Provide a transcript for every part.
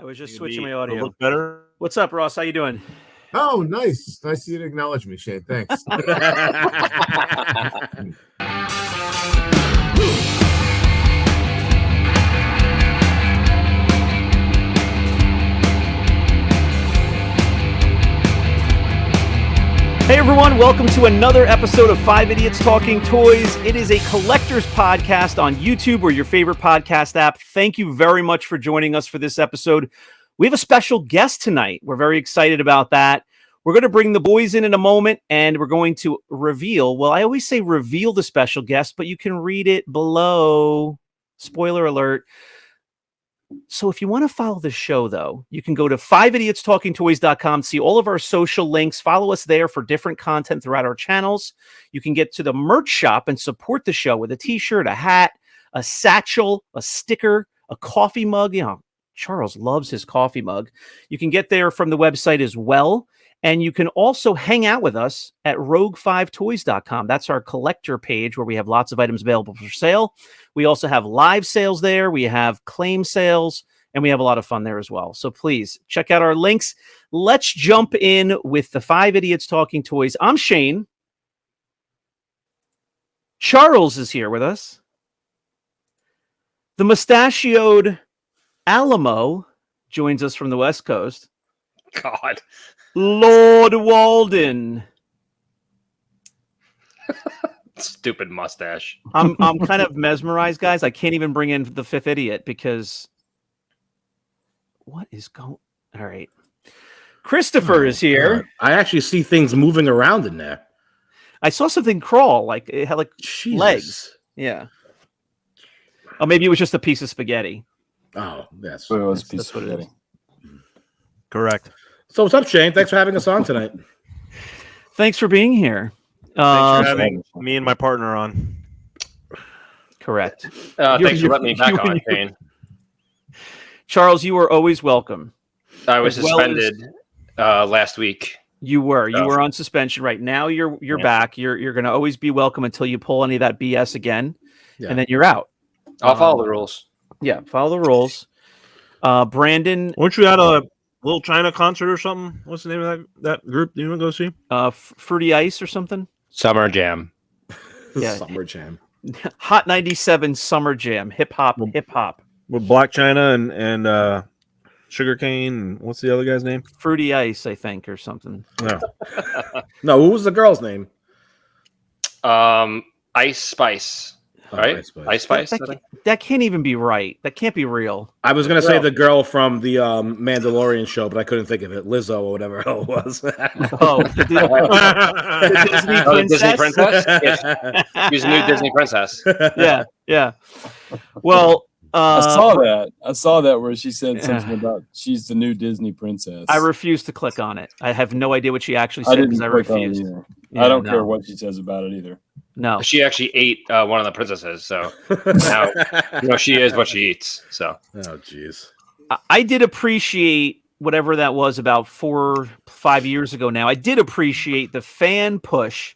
I was just switching my audio. Look better. What's up, Ross? How you doing? Oh, nice. Nice of you to acknowledge me, Shane. Thanks. Hey everyone, welcome to another episode of 5 Idiots Talking Toys. It is a collector's podcast on YouTube or your favorite podcast app. Thank you very much for joining us for this episode. We have a special guest tonight. We're very excited about that. We're going to bring the boys in a moment, and we're going to reveal, well, I always say reveal the special guest, but you can read it below. Spoiler alert. So if you want to follow the show, though, you can go to 5idiotstalkingtoys.com, see all of our social links. Follow us there for different content throughout our channels. You can get to the merch shop and support the show with a t-shirt, a hat, a satchel, a sticker, a coffee mug. You know, Charles loves his coffee mug. You can get there from the website as well. And you can also hang out with us at rogue5toys.com. That's our collector page where we have lots of items available for sale. We also have live sales there. We have claim sales, and we have a lot of fun there as well. So please check out our links. Let's jump in with the 5 Idiots Talking Toys. I'm Shane. Charles is here with us. The mustachioed Alamo joins us from the West Coast. God. Lord Walden. Stupid mustache. I'm kind of mesmerized, guys. I can't even bring in the fifth idiot because what is going? All right. Christopher is here. God. I actually see things moving around in there. I saw something crawl, like it had like legs. Yeah. Oh, maybe it was just a piece of spaghetti. Oh, yes. So it was a piece of spaghetti. Correct. So what's up, Shane? Thanks for having us on tonight. Thanks for being here. Thanks for having me and my partner on. Correct. Thanks for letting me back on, Shane. Charles, you were always welcome. I was suspended last week. You were on suspension. Right now, you're back. You're going to always be welcome until you pull any of that BS again, and then you're out. I'll follow the rules. Yeah, follow the rules. Brandon, Weren't you at a Little China concert or something? What's the name of that group? Do you want to go see? Fruity Ice or something? Summer Jam. Yeah. Summer Jam. Hot 97 Summer Jam. Hip hop. With Black China and Sugarcane. And what's the other guy's name? Fruity Ice, I think, or something. No. No, what was the girl's name? Ice Spice. Right? Ice Spice. That can't even be right. That can't be real. I was going to say the girl from the Mandalorian show, but I couldn't think of it. Lizzo or whatever it was. Oh, the Disney princess? Yes. She's a new Disney princess. Yeah. Well, I saw that where she said something about she's the new Disney princess. I refuse to click on it. I have no idea what she actually said because I refused. I don't care what she says about it either. No, she actually ate one of the princesses, so now she is what she eats. So, oh, jeez. I did appreciate whatever that was about 4 or 5 years ago. Now I did appreciate the fan push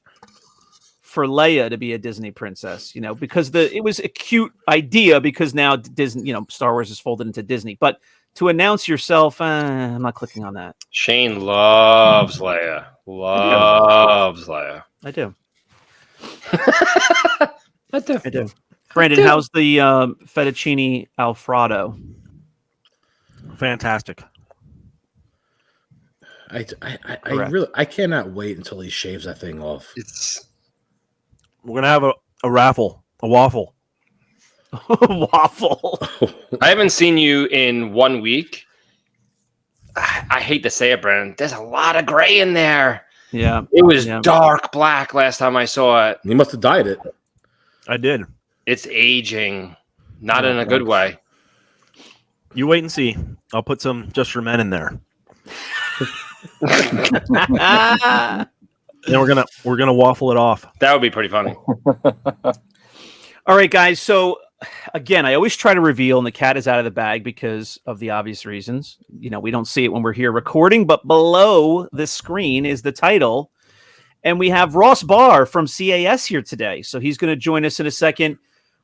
for Leia to be a Disney princess, because it was a cute idea because now Disney, Star Wars is folded into Disney. But to announce yourself, I'm not clicking on that. Shane loves Leia. I do. I do. Brandon, how's the fettuccine Alfredo? Fantastic. I cannot wait until he shaves that thing off. We're gonna have a raffle, a waffle. Waffle. I haven't seen you in 1 week. I hate to say it, Brandon. There's a lot of gray in there. Yeah, it was dark black last time I saw it. You must have dyed it. I did. It's aging, not in a good way. You wait and see. I'll put some just for men in there. And we're gonna waffle it off. That would be pretty funny. All right, guys. So again, I always try to reveal, and the cat is out of the bag because of the obvious reasons. We don't see it when we're here recording, but below the screen is the title. And we have Ross Barr from CAS here today. So he's going to join us in a second.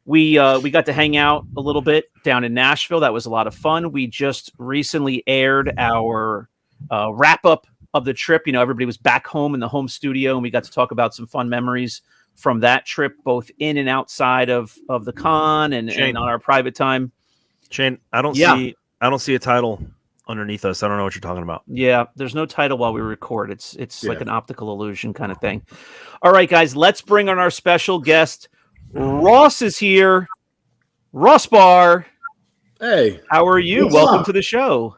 We got to hang out a little bit down in Nashville. That was a lot of fun. We just recently aired our wrap up of the trip. You know, everybody was back home in the home studio, and we got to talk about some fun memories from that trip, both in and outside of the con and on our private time. Shane, I don't see a title underneath us. I don't know what you're talking about. Yeah, there's no title while we record. It's like an optical illusion kind of thing. All right, guys, let's bring on our special guest. Ross is here. Ross Barr. Hey, how are you? Welcome to the show.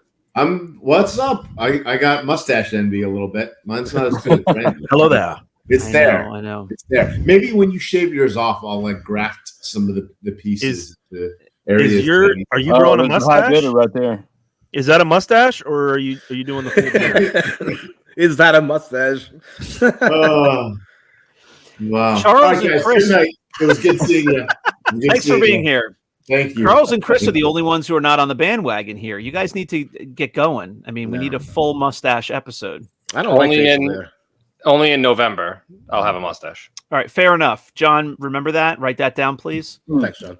What's up? I got mustache envy a little bit. Mine's not as good. Right? Hello there. It's there. I know. It's there. Maybe when you shave yours off, I'll like graft some of the pieces. Are you growing a mustache right there? Is that a mustache, or are you doing the full beard? Is that a mustache? Wow. Charles and Chris. Good night. It was good seeing you. Thanks for being here. Thank you. Charles and Chris are the only ones who are not on the bandwagon here. You guys need to get going. I mean, we need a full mustache episode. I don't only in November. I'll have a mustache. All right, fair enough. John, remember that? Write that down, please. Thanks, John.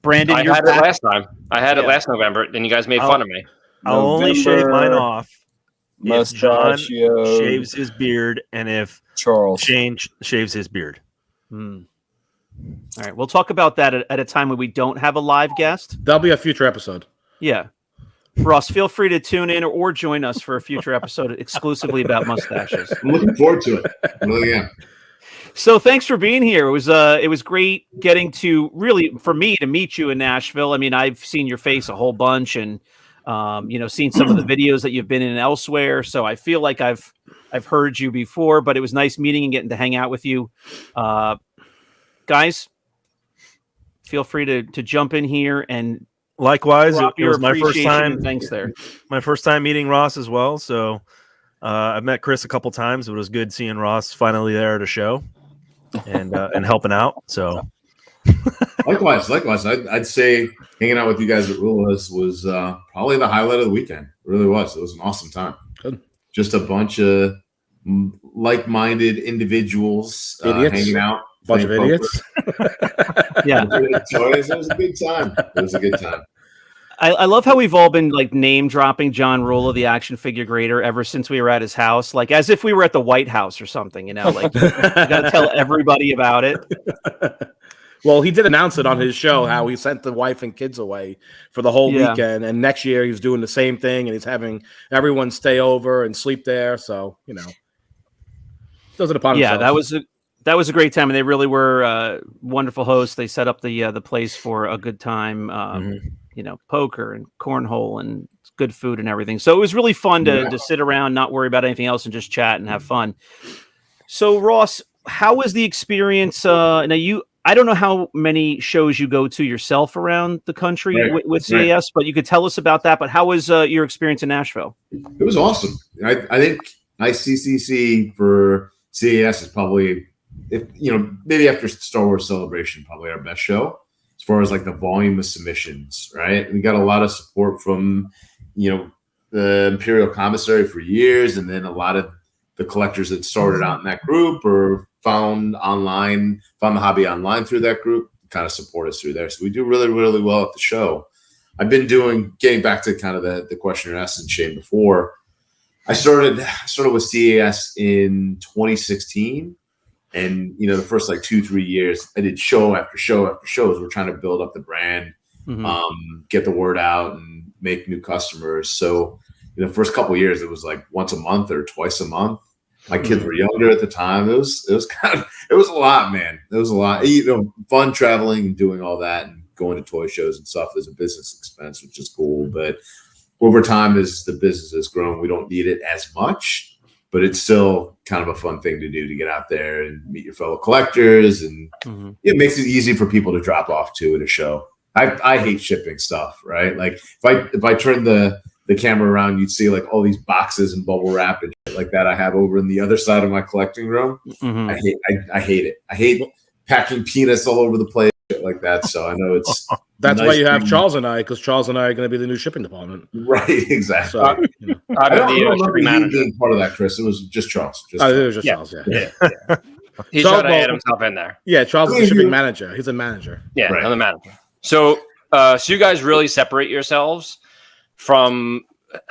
Brandon, I had it last time. I had it last November, and you guys made fun of me. I'll only shave mine off if John shaves his beard and if Charles Shane shaves his beard. All right, we'll talk about that at a time when we don't have a live guest. That'll be a future episode. Yeah. Ross, feel free to tune in or join us for a future episode exclusively about mustaches. I'm looking forward to it. I really am. So thanks for being here. It was great getting to really, for me, to meet you in Nashville. I mean, I've seen your face a whole bunch and seen some of the videos that you've been in elsewhere. So I feel like I've heard you before, but it was nice meeting and getting to hang out with you. Guys, feel free to jump in here and likewise. It was my first time. Thanks there. My first time meeting Ross as well. So I've met Chris a couple times. It was good seeing Ross finally there at a show and helping out. So likewise. I'd say hanging out with you guys at Rula's was probably the highlight of the weekend. It really was. It was an awesome time. Good. Just a bunch of like-minded individuals hanging out. Bunch of idiots. Yeah. It was a good time. It was a good time. I love how we've all been like name dropping John Rula, the action figure grader, ever since we were at his house, like as if we were at the White House or something, you know, like you got to tell everybody about it. Well, he did announce it on his show, how he sent the wife and kids away for the whole weekend. And next year he's doing the same thing and he's having everyone stay over and sleep there. So, you know, does it upon himself. That was a great time, and they really were wonderful hosts. They set up the place for a good time, you know, poker and cornhole and good food and everything. So it was really fun to sit around, not worry about anything else, and just chat and have fun. So Ross, how was the experience? Now I don't know how many shows you go to yourself around the country with CAS, but you could tell us about that. But how was your experience in Nashville? It was awesome. I think ICCC for CAS is probably, maybe after Star Wars Celebration, probably our best show as far as like the volume of submissions, right? We got a lot of support from, the Imperial Commissary for years. And then a lot of the collectors that started out in that group or found the hobby online through that group, kind of support us through there. So we do really, really well at the show. I've been getting back to kind of the question you're asking, Shane, before. I started with CAS in 2016. And, the first like 2-3 years, I did show after show after show as we're trying to build up the brand, get the word out and make new customers. So, the first couple of years, it was like once a month or twice a month. My kids were younger at the time. It was a lot, man. It was a lot, fun traveling and doing all that and going to toy shows and stuff is a business expense, which is cool. But over time, as the business has grown, we don't need it as much. But it's still kind of a fun thing to do, to get out there and meet your fellow collectors. And it makes it easy for people to drop off to at a show. I hate shipping stuff, right? Like if I turn the camera around, you'd see like all these boxes and bubble wrap and shit like that I have over in the other side of my collecting room. I hate it. I hate packing peanuts all over the place, shit like that. So I know that's nice why you have Charles and I, because Charles and I are going to be the new shipping department. Right, exactly. So, I don't remember you being part of that, Chris. It was just Charles. It was just Charles, yeah. He's trying to add himself in there. Yeah, Charles is the shipping manager. He's a manager. Yeah, I'm the manager. So you guys really separate yourselves from,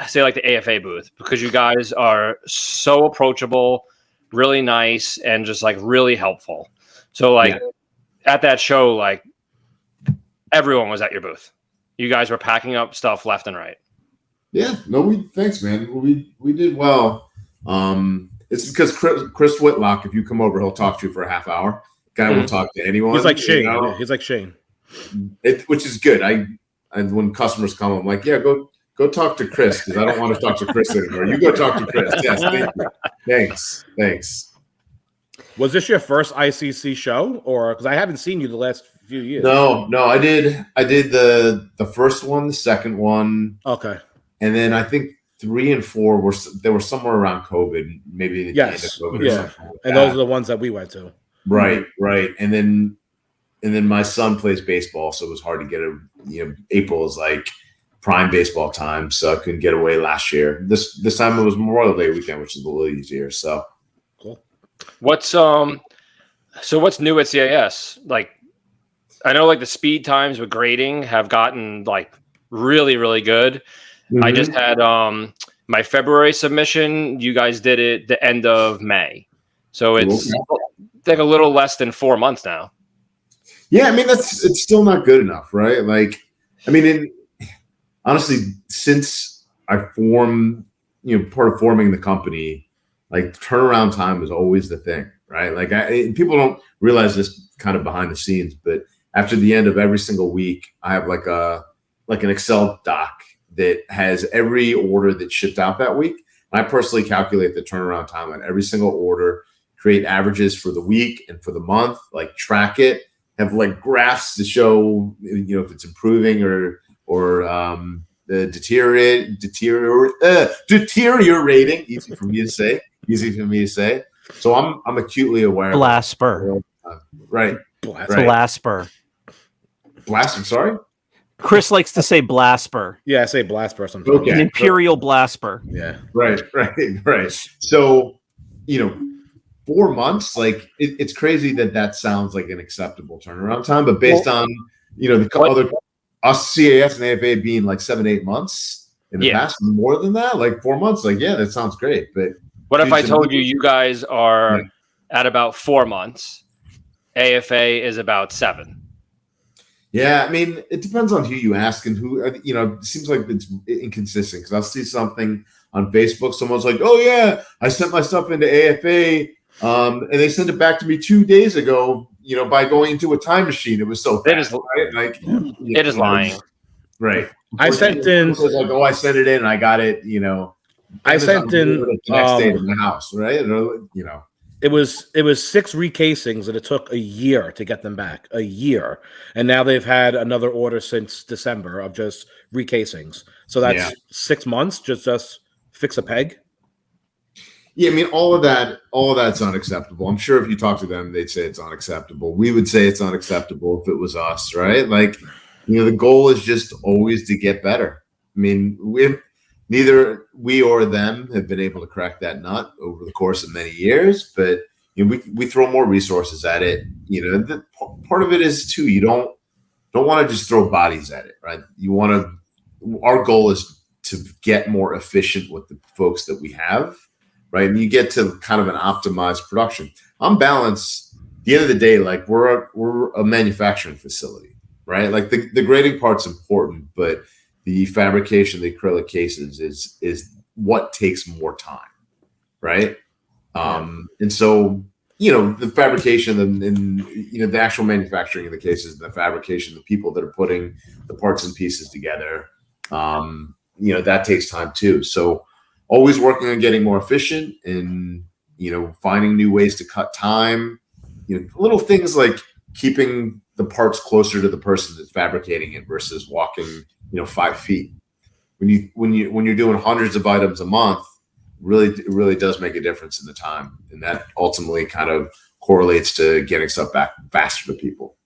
say, like the AFA booth, because you guys are so approachable, really nice, and just like really helpful. So like at that show, like everyone was at your booth. You guys were packing up stuff left and right. Yeah, no, thanks, man. We did well. It's because Chris Whitlock, if you come over, he'll talk to you for a half hour. Guy will talk to anyone. He's like Shane. You know? He's like Shane. Which is good. And when customers come, I'm like, yeah, go talk to Chris, because I don't want to talk to Chris anymore. You go talk to Chris. Yes, thank you. Thanks. Was this your first ICC show, or because I haven't seen you the last few years? No, I did the first one, the second one. Okay. And then I think 3 and 4 were somewhere around COVID, maybe the end of COVID or something like and those are the ones that we went to. Right. And then my son plays baseball, so it was hard to get April is like prime baseball time, so I couldn't get away last year. This time it was Memorial Day weekend, which is a little easier. So cool. What's new at CAS? Like, I know like the speed times with grading have gotten like really, really good. Mm-hmm. I just had my February submission. You guys did it the end of May, so it's like a little less than 4 months now. Yeah, I mean it's still not good enough, right? Like, I mean, honestly, since I formed, part of forming the company, like turnaround time is always the thing, right? Like people don't realize this kind of behind the scenes, but after the end of every single week, I have like an Excel doc that has every order that shipped out that week. And I personally calculate the turnaround time on every single order, create averages for the week and for the month, like track it, have like graphs to show, if it's improving or deteriorating. Easy for me to say. So I'm acutely aware. Blasper. Right. Blasper. I'm sorry. Chris likes to say Blasper. Yeah, I say Blasper sometimes. Okay. An Imperial Blasper. Yeah. Right. So, 4 months, like it's crazy that sounds like an acceptable turnaround time, but based on, the other us CAS and AFA being like 7-8 months in the past, more than that, like 4 months, like, yeah, that sounds great. But what if I told you guys are at about 4 months? AFA is about 7. Yeah, I mean, it depends on who you ask and who, it seems like it's inconsistent, because I'll see something on Facebook. Someone's like, oh, yeah, I sent my stuff into AFA and they sent it back to me 2 days ago, by going into a time machine. It was so fast, right? Like, it is lying. Right. I sent in. Like, I sent it in and I got it, I sent in the next day to my house, right? It was 6 recasings, and it took a year to get them back. A year, and now they've had another order since December of just recasings. So that's 6 months. Just fix a peg. Yeah, I mean, all of that's unacceptable. I'm sure if you talk to them, they'd say it's unacceptable. We would say it's unacceptable if it was us, right? Like, the goal is just always to get better. I mean, neither we or them have been able to crack that nut over the course of many years, but we throw more resources at it. Part of it is too, you don't want to just throw bodies at it, right? Our goal is to get more efficient with the folks that we have, right? And you get to kind of an optimized production. On balance, at the end of the day, like we're a manufacturing facility, right? Like the grading part's important, but the fabrication, the acrylic cases is what takes more time, right? And so, the fabrication and the actual manufacturing of the cases, the fabrication, the people that are putting the parts and pieces together, that takes time too. So always working on getting more efficient and, finding new ways to cut time, little things like keeping the parts closer to the person that's fabricating it versus walking 5 feet. When you're doing hundreds of items a month, it really does make a difference in the time, and that ultimately kind of correlates to getting stuff back faster to people.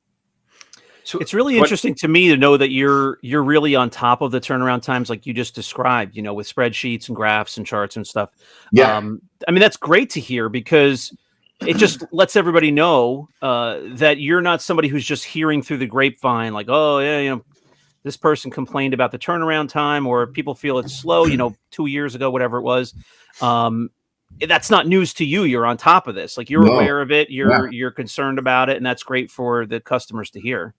So it's really interesting to me to know that you're really on top of the turnaround times, like you just described, with spreadsheets and graphs and charts and stuff. Yeah, I mean, that's great to hear, because it just lets everybody know that you're not somebody who's just hearing through the grapevine, like, oh yeah, this person complained about the turnaround time, or people feel it's slow, 2 years ago, whatever it was. That's not news to you. You're on top of this. Like, you're aware of it. You're concerned about it. And that's great for the customers to hear.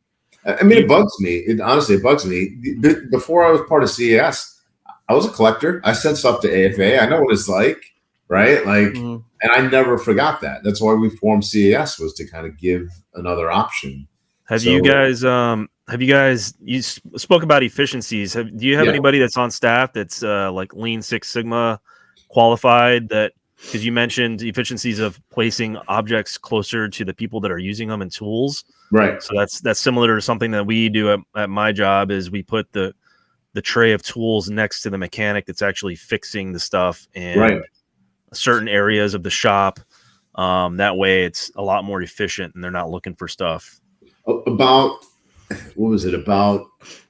I mean, it bugs me. Honestly, it bugs me. Before I was part of CAS, I was a collector. I sent stuff to AFA. I know what it's like, right? Like, and I never forgot that. That's why we formed CAS, was to kind of give another option. You guys, you spoke about efficiencies. Do you have anybody that's on staff that's like Lean Six Sigma qualified, that, because you mentioned efficiencies of placing objects closer to the people that are using them and tools, right? So that's similar to something that we do at my job, is we put the tray of tools next to the mechanic that's actually fixing the stuff in certain areas of the shop. That way it's a lot more efficient and they're not looking for stuff. About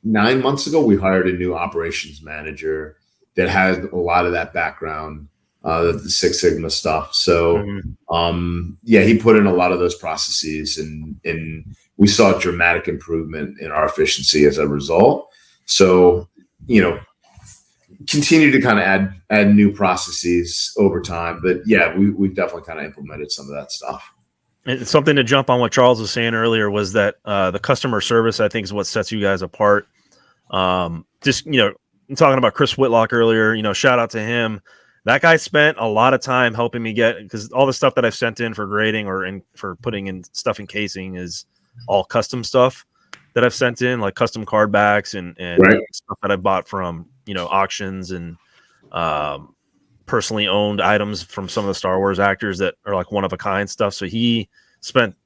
9 months ago, we hired a new operations manager that had a lot of that background, the Six Sigma stuff. So, he put in a lot of those processes, and we saw a dramatic improvement in our efficiency as a result. So, continue to kind of add new processes over time. But we've definitely kind of implemented some of that stuff. And something to jump on what Charles was saying earlier was that the customer service, I think, is what sets you guys apart. Talking about Chris Whitlock earlier, shout out to him. That guy spent a lot of time helping me because all the stuff that I've sent in for grading or for putting in stuff in casing is all custom stuff that I've sent in, like custom card backs and stuff that I bought from, auctions and personally owned items from some of the Star Wars actors that are like one of a kind stuff. So he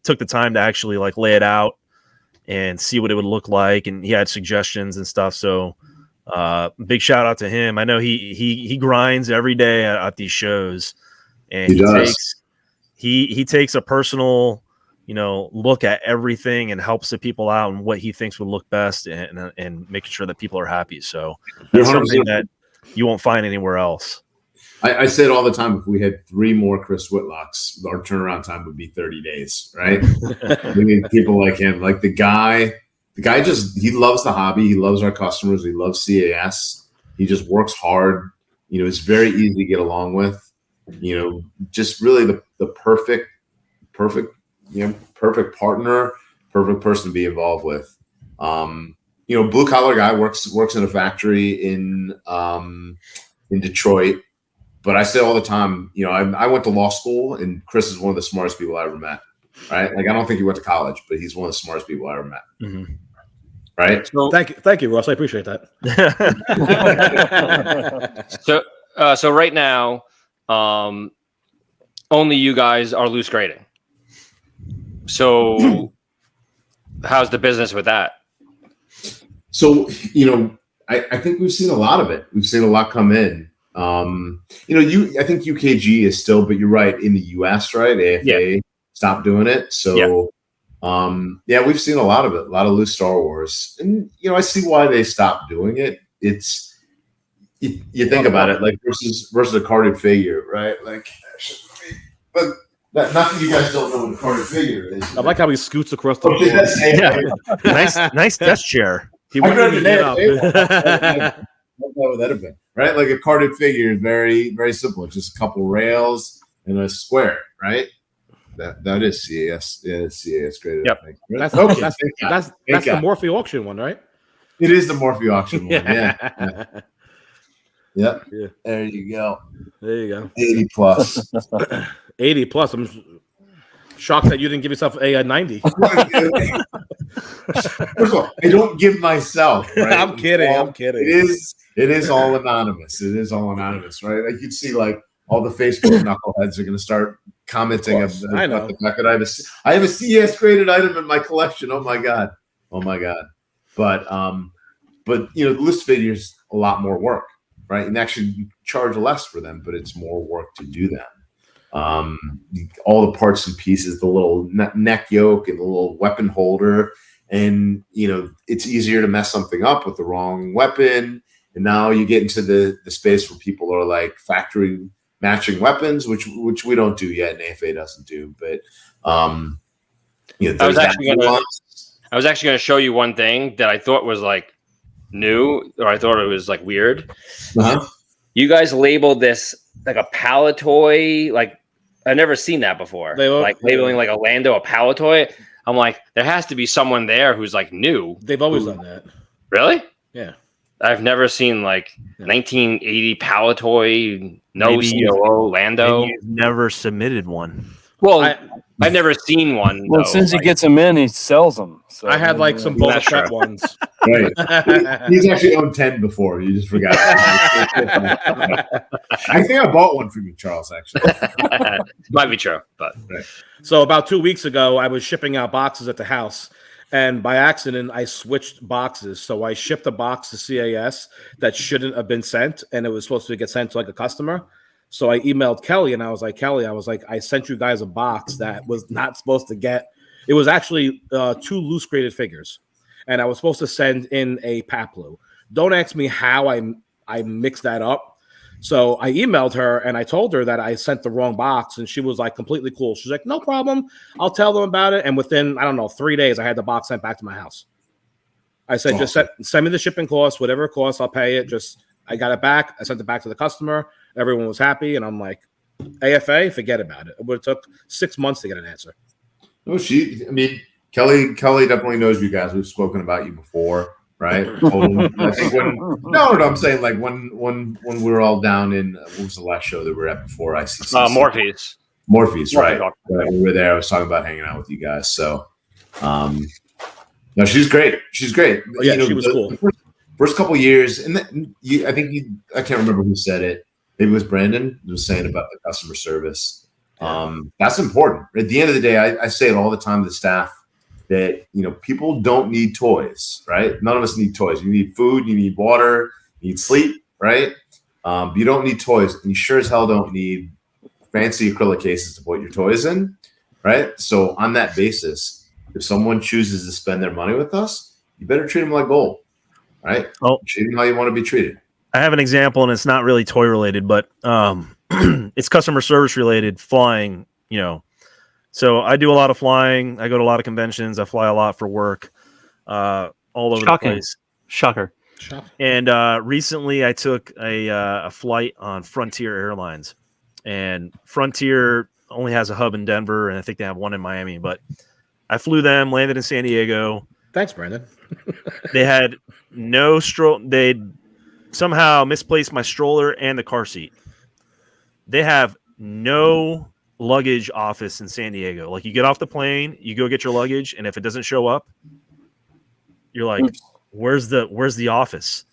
took the time to actually like lay it out and see what it would look like. And he had suggestions and stuff. So big shout out to him. I know he grinds every day at these shows, and he takes a personal, look at everything and helps the people out and what he thinks would look best and making sure that people are happy. So that's something that you won't find anywhere else. I say it all the time. If we had 3 more Chris Whitlocks, our turnaround time would be 30 days, right? We need people like him. Like the guy he loves the hobby. He loves our customers. He loves CAS. He just works hard. It's very easy to get along with. Just really the perfect partner, perfect person to be involved with. Blue collar guy works in a factory in Detroit. But I say all the time, I went to law school, and Chris is one of the smartest people I ever met. Right? Like, I don't think he went to college, but he's one of the smartest people I ever met. Mm-hmm. Right? So, thank you, Ross. I appreciate that. So right now, only you guys are loose grading. So how's the business with that? So, I think we've seen a lot of it. We've seen a lot come in. I think UKG is still, but you're right, in the US, right? AFA stopped doing it. So, we've seen a lot of it, a lot of loose Star Wars. And, I see why they stopped doing it. It's, you think about it, like versus a carded figure, right? Like, but not that you guys don't know what a carded figure is. I like how he scoots across the floor. Nice desk chair. He wouldn't what would that have been, right? Like a carded figure is very, very simple. It's just a couple rails and a square, right? That is CAS. Yeah, it's CAS graded. Yep. I think. That's the Morphe auction one, right? It is the Morphe auction one. Yeah. Yep. Yeah. There you go. 80 plus. 80 plus. I'm shocked that you didn't give yourself a 90. First of all, I don't give myself. Right? I'm kidding. It is all anonymous. It is all anonymous, right? Like you'd see, like all the Facebook knuckleheads are going to start commenting about the fact that I have a CS graded item in my collection. Oh my god. But the loose figures a lot more work, right? And actually, you charge less for them, but it's more work to do them. All the parts and pieces, the little neck yoke and the little weapon holder, and it's easier to mess something up with the wrong weapon. And now you get into the space where people are like factory matching weapons, which we don't do yet, and AFA doesn't do. But you know, I was actually going to show you one thing that I thought was like new, or I thought it was like weird. Uh-huh. You guys labeled this like a Palatoy. Like I've never seen that before. Like labeling like a Lando a Palatoy. I'm like, there has to be someone there who's like new. They've always done that. Really? Yeah. I've never seen like 1980 Palatoy, no COO, Lando. You've never submitted one. Well, I've never seen one. Well, though. as soon as he gets them in, he sells them. So I had like some Boba Fett ones. Right. He's actually owned 10 before. You just forgot. I think I bought one from you, Charles, actually. Might be true, but right. So about 2 weeks ago, I was shipping out boxes at the house, and by accident, I switched boxes. So I shipped a box to CAS that shouldn't have been sent, and it was supposed to get sent to like a customer. So I emailed Kelly, and I was like, Kelly, I sent you guys a box that was not supposed to get. It was actually 2 loose graded figures, and I was supposed to send in a Paplu. Don't ask me how I mixed that up. So I emailed her, and I told her that I sent the wrong box, and she was like completely cool. She's like, no problem. I'll tell them about it. And within, 3 days, I had the box sent back to my house. I said, just send me the shipping cost, whatever it costs, I'll pay it. I got it back. I sent it back to the customer. Everyone was happy, and I'm like, AFA, forget about it. It would have took 6 months to get an answer. No, Kelly definitely knows you guys. We've spoken about you before, right? I think I'm saying like when we were all down in what was the last show that we were at before ICC? Morpheus, right? We were there. I was talking about hanging out with you guys. So, no, she's great. She's great. Oh, yeah, she was cool. First couple of years, and I can't remember who said it. Maybe it was Brandon who was saying about the customer service. That's important. At the end of the day, I say it all the time to the staff that, people don't need toys, right? None of us need toys. You need food, you need water, you need sleep, right? You don't need toys. And you sure as hell don't need fancy acrylic cases to put your toys in, right? So on that basis, if someone chooses to spend their money with us, you better treat them like gold, right? Oh, treat them how you want to be treated. I have an example, and it's not really toy related, but it's customer service related. Flying, So I do a lot of flying. I go to a lot of conventions. I fly a lot for work, all over the place. Shocker. And recently, I took a flight on Frontier Airlines, and Frontier only has a hub in Denver, and I think they have one in Miami. But I flew them, landed in San Diego. Thanks, Brandon. They had no stroll. They somehow misplaced my stroller and the car seat. They have no luggage office in San Diego. Like, you get off the plane, you go get your luggage, and if it doesn't show up, you're like, where's the office?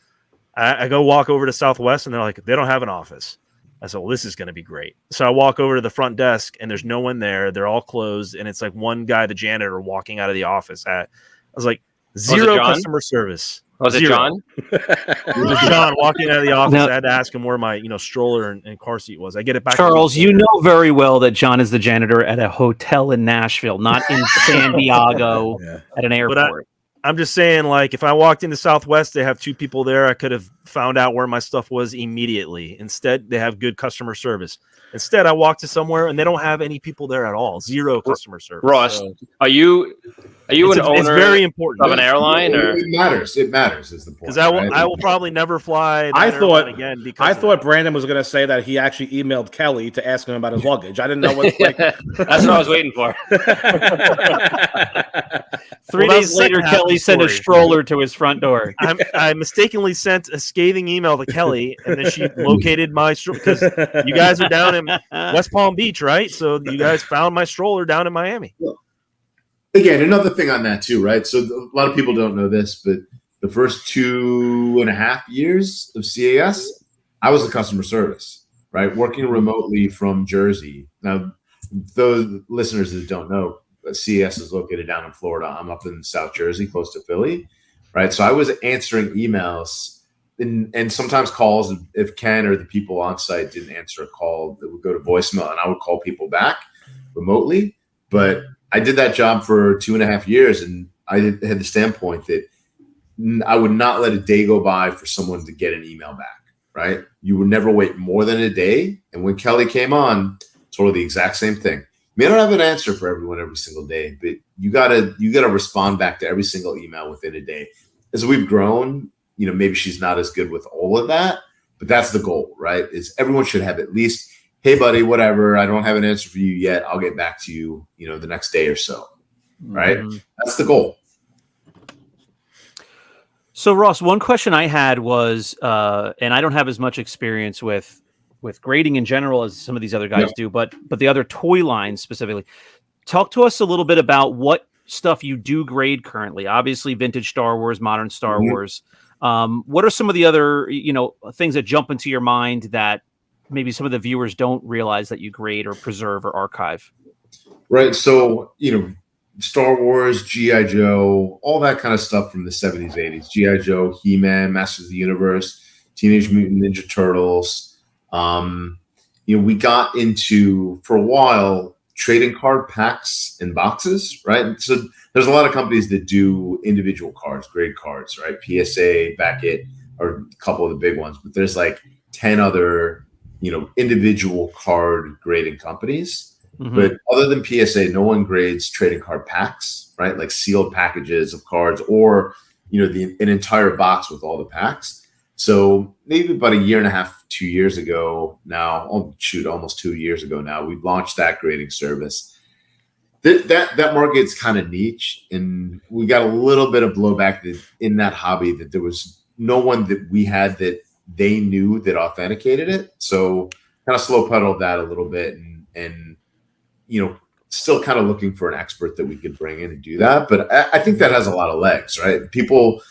I go walk over to Southwest, and they're like, they don't have an office. I said, well, this is going to be great. So I walk over to the front desk, and there's no one there. They're all closed, and it's like one guy, the janitor, walking out of the office. I was like, zero customer service. Was it John? It was John walking out of the office. Now, I had to ask him where my stroller and car seat was. I get it back. Charles, you know very well that John is the janitor at a hotel in Nashville, not in San Diego at an airport. I'm just saying, like, if I walked into Southwest, they have 2 people there. I could have found out where my stuff was immediately. Instead, they have good customer service. Instead, I walked to somewhere and they don't have any people there at all. Zero customer service. Ross, are you an owner? It's very important of an airline, or it matters. It matters is the point. Because I will probably never fly. I thought again. I thought Brandon was going to say that he actually emailed Kelly to ask him about his luggage. I didn't know what. Like, that's what I was waiting for. 3 days later, Kelly sent a stroller to his front door. I mistakenly sent a scathing email to Kelly, and then she located my stroller, because you guys are down in West Palm Beach, right? So you guys found my stroller down in Miami. Again, another thing on that too, right? So a lot of people don't know this, but the first 2.5 years of CAS, I was a customer service, right? Working remotely from Jersey. Now, those listeners that don't know, CAS is located down in Florida. I'm up in South Jersey, close to Philly, right? So I was answering emails and sometimes calls. If Ken or the people on site didn't answer a call, that would go to voicemail, and I would call people back remotely. But I did that job for 2.5 years, and I had the standpoint that I would not let a day go by for someone to get an email back, right? You would never wait more than a day. And when Kelly came on, sort of the exact same thing. May not have an answer for everyone every single day, but you gotta respond back to every single email within a day. As we've grown, maybe she's not as good with all of that, but that's the goal, right? Is everyone should have at least, hey buddy, whatever, I don't have an answer for you yet. I'll get back to you, the next day or so. Right? Mm-hmm. That's the goal. So Ross, one question I had was, and I don't have as much experience with grading in general as some of these other guys do, but the other toy lines specifically. Talk to us a little bit about what stuff you do grade currently. Obviously, vintage Star Wars, modern Star Wars. What are some of the other, things that jump into your mind that maybe some of the viewers don't realize that you grade or preserve or archive? Right. So, Star Wars, G.I. Joe, all that kind of stuff from the 70s, 80s. G.I. Joe, He-Man, Masters of the Universe, Teenage Mutant Ninja Turtles. We got into, for a while, trading card packs and boxes, right? So there's a lot of companies that do individual cards, grade cards, right? PSA, Beckett, or a couple of the big ones. But there's like 10 other, individual card grading companies. Mm-hmm. But other than PSA, no one grades trading card packs, right? Like sealed packages of cards or, an entire box with all the packs. So maybe about a year and a half, 2 years ago now, almost 2 years ago now, we launched that grading service. That market's kind of niche, and we got a little bit of blowback in that hobby that there was no one that we had that they knew that authenticated it. So kind of slow pedaled that a little bit and still kind of looking for an expert that we could bring in and do that. But I think that has a lot of legs, right? People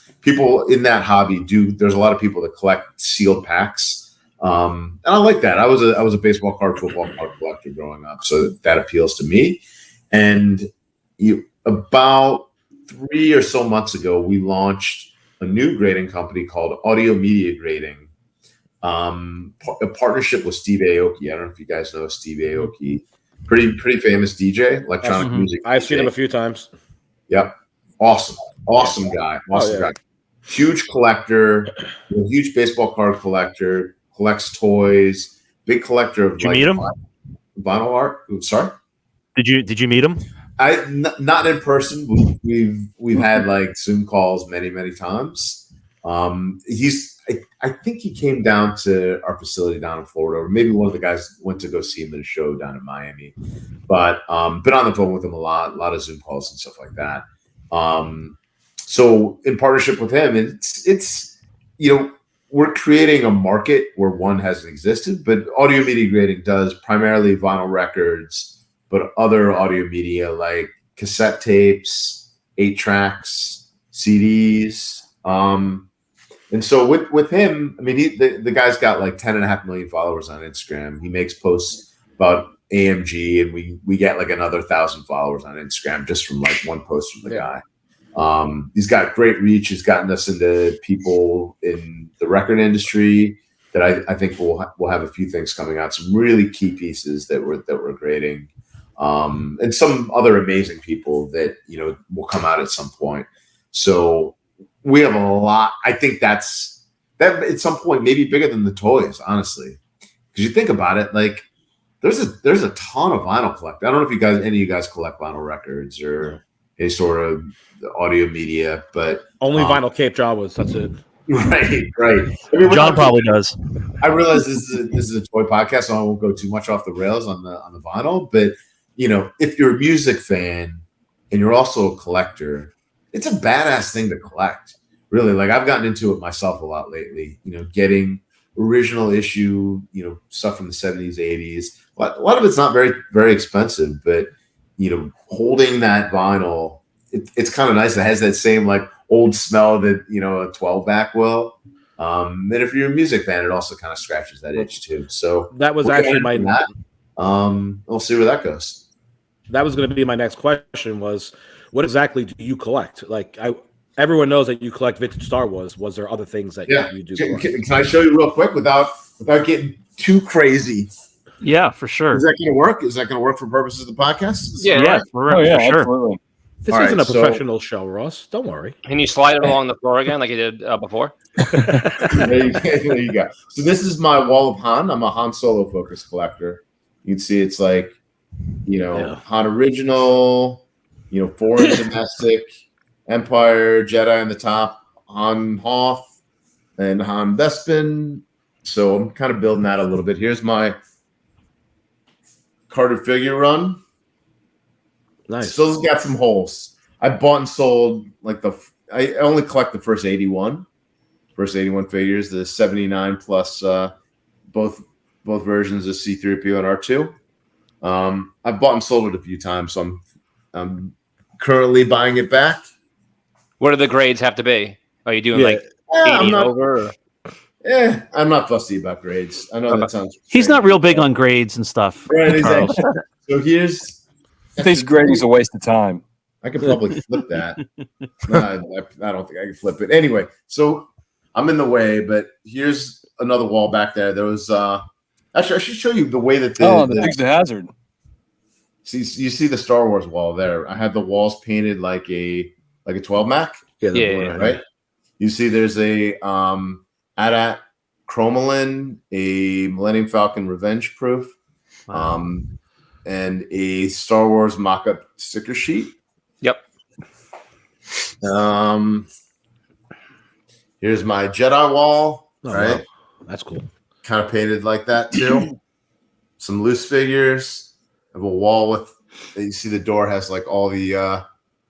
in that hobby there's a lot of people that collect sealed packs. And I like that. I was a baseball card, football card collector growing up. So that appeals to me. And about 3 or so months ago, we launched a new grading company called Audio Media Grading. A partnership with Steve Aoki. I don't know if you guys know Steve Aoki. Pretty famous DJ, electronic music. I've DJ. seen him a few times. Yep. Awesome guy. Guy. Huge collector, huge baseball card collector, collects toys, big collector of Did you meet him? Vinyl art. Sorry? Did you meet him? Not in person. We've had like Zoom calls many times. I think he came down to our facility down in Florida, or maybe one of the guys went to go see him at a show down in Miami. But been on the phone with him a lot of Zoom calls and stuff like that. So in partnership with him, it's we're creating a market where one hasn't existed, but audio media grading does primarily vinyl records, but other audio media like cassette tapes, 8 tracks, CDs. And so with him, I mean, the guy's got like 10.5 million followers on Instagram. He makes posts about AMG, and we get like another 1,000 followers on Instagram just from like one post from the guy. He's got great reach. He's gotten us into people in the record industry that I think we'll have a few things coming out. Some really key pieces that we're grading, and some other amazing people that will come out at some point. So we have a lot. I think that at some point maybe bigger than the toys, honestly, because you think about it, like there's a ton of vinyl collect. I don't know if any of you guys collect vinyl records or any sort of audio media, but only vinyl Cape Jawas. That's it. Right. I mean, John probably does. I realize this is a toy podcast, so I won't go too much off the rails on the vinyl. But if you're a music fan and you're also a collector, it's a badass thing to collect. Really, like I've gotten into it myself a lot lately. Getting original issue, stuff from the 70s, 80s. A lot of it's not very, very expensive, but holding that vinyl, it's kind of nice. It has that same like old smell that a 12 back will. And if you're a music fan, it also kind of scratches that itch too. So that was actually we'll see where that goes. That was going to be my next question. Was what exactly do you collect? Like everyone knows that you collect vintage Star Wars. Was there other things that you do? Can I show you real quick without getting too crazy? Yeah, for sure. Is that going to work? Is that going to work for purposes of the podcast? Yeah, for sure. Absolutely. This All isn't right, a professional show, Ross. Don't worry. Can you slide it along the floor again like you did before? There you go. So this is my wall of Han. I'm a Han Solo focused collector. You can see it's like, Han original, foreign domestic, Empire, Jedi on the top, Han Hoth, and Han Bespin. So I'm kind of building that a little bit. Here's my carded figure run. Nice. Still's got some holes. I bought and sold I only collect the first 81 figures, the 79 plus both versions of C-3PO and R2. I've bought and sold it a few times, so I'm currently buying it back. What do the grades have to be? Are you doing 80 and over? I'm not fussy about grades. I know that sounds. He's not real big on grades and stuff. Right, exactly. So here's. This grading's a waste of time. I could probably flip that. No, I don't think I can flip it. Anyway, so I'm in the way, but here's another wall back there. There was actually I should show you the way that the Dukes of Hazzard. See, you see the Star Wars wall there. I had the walls painted like a 12 Mac. Yeah, right. You see, there's a AT-AT Chromalin, a Millennium Falcon Revenge Proof, and a Star Wars mock-up sticker sheet. Yep. Here's my Jedi wall. Oh, right. Wow. That's cool. Kind of painted like that too. Some loose figures. I have a wall with. You see the door has like all the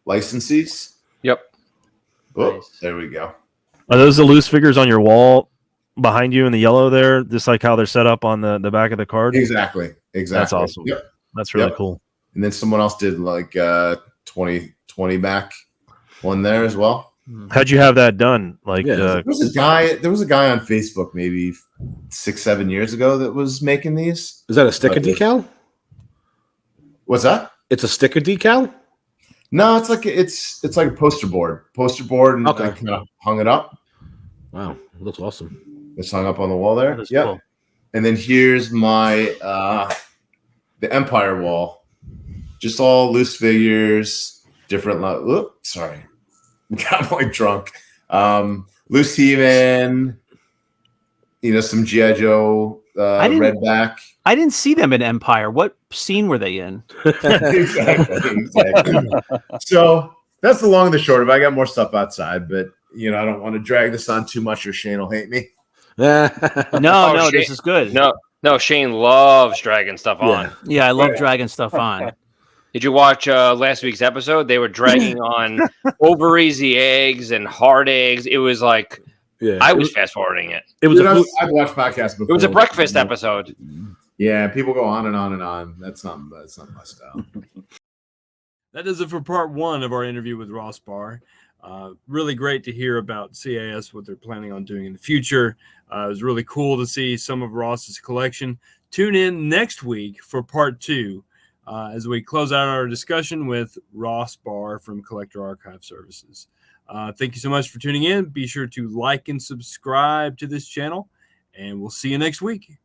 licensees. Yep. Oh, Nice. There we go. Are those the loose figures on your wall behind you in the yellow there? Just like how they're set up on the back of the card? Exactly. That's awesome. Yep. That's really cool. And then someone else did like 20 Mac one there as well. How'd you have that done? Like, There was a guy on Facebook maybe 6-7 years ago that was making these. Is that a sticker decal? What's that? It's a sticker decal? No, it's like a poster board, and I kind of hung it up. Wow, looks awesome. It's hung up on the wall there. Yeah. Cool. And then here's my the Empire wall, just all loose figures, different. Sorry, got like drunk. Loose He-Man, some G.I. Joe Redback. I didn't see them in Empire. What scene were they in? exactly. So that's the long and the short of it. I got more stuff outside, but I don't want to drag this on too much or Shane will hate me. No, this is good. No, Shane loves dragging stuff on. Yeah, I love dragging stuff on. Did you watch last week's episode? They were dragging on over easy eggs and hard eggs. It was like I was fast forwarding it. It was. I've watched podcasts before. It was a breakfast episode. Yeah, people go on and on and on. That's not my style. That does it for part one of our interview with Ross Barr. Really great to hear about CAS, what they're planning on doing in the future. It was really cool to see some of Ross's collection. Tune in next week for part two as we close out our discussion with Ross Barr from Collector Archive Services. Thank you so much for tuning in. Be sure to like and subscribe to this channel, and we'll see you next week.